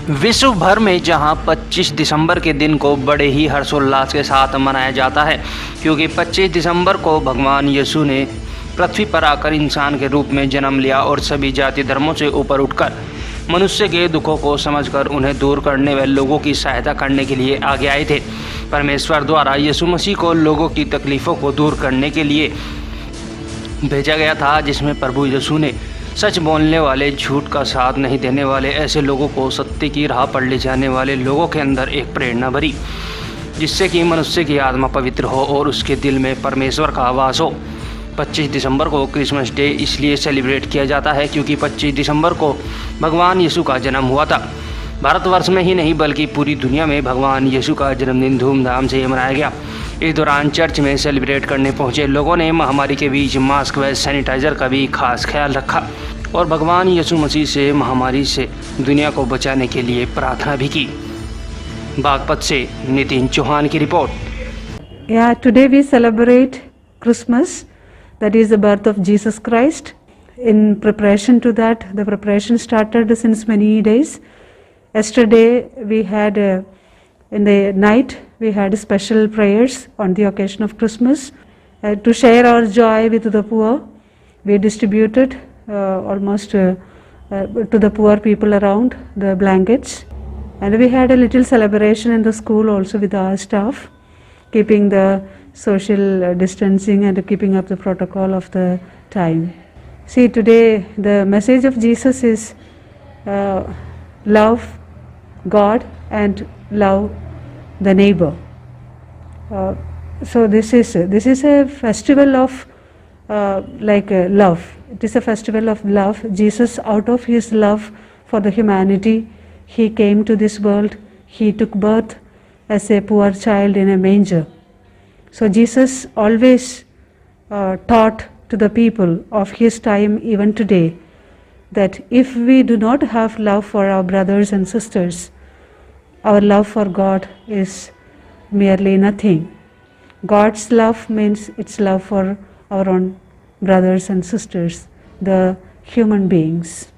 विश्व भर में जहां 25 दिसंबर के दिन को बड़े ही हर्षोल्लास के साथ मनाया जाता है, क्योंकि 25 दिसंबर को भगवान यीशु ने पृथ्वी पर आकर इंसान के रूप में जन्म लिया और सभी जाति धर्मों से ऊपर उठकर मनुष्य के दुखों को समझकर उन्हें दूर करने व लोगों की सहायता करने के लिए आगे आए थे। परमेश्वर द्वारा यीशु मसीह को लोगों की तकलीफ़ों को दूर करने के लिए भेजा गया था, जिसमें प्रभु यीशु ने सच बोलने वाले, झूठ का साथ नहीं देने वाले ऐसे लोगों को सत्य की राह पर ले जाने वाले लोगों के अंदर एक प्रेरणा भरी, जिससे कि मनुष्य की आत्मा पवित्र हो और उसके दिल में परमेश्वर का आवास हो। 25 दिसंबर को क्रिसमस डे इसलिए सेलिब्रेट किया जाता है क्योंकि 25 दिसंबर को भगवान यीशु का जन्म हुआ था। भारतवर्ष में ही नहीं बल्कि पूरी दुनिया में भगवान यीशु का जन्मदिन धूमधाम से मनाया गया। इस दौरान चर्च में सेलिब्रेट करने पहुंचे लोगों ने महामारी के बीच मास्क व सैनिटाइज़र का भी खास ख्याल रखा और भगवान यीशु मसीह से महामारी से दुनिया को बचाने के लिए प्रार्थना भी की। बागपत से नितिन चौहान की report. Yeah, today we celebrate Christmas, that is the birth of Jesus Christ. In preparation to that, the preparation started since many days. Yesterday we had, in the night, we had special prayers on the occasion of Christmas. To share our joy with the poor, we distributed almost to the poor people around the blankets. And we had a little celebration in the school also with our staff, keeping the social distancing and keeping up the protocol of the time. See, today the message of Jesus is love God and love the neighbor. So this is a festival of love. It is a festival of love. Jesus, out of his love for the humanity, he came to this world. He took birth as a poor child in a manger. So Jesus always taught to the people of his time, even today, that if we do not have love for our brothers and sisters, our love for God is merely nothing. God's love means it's love for our own brothers and sisters, the human beings.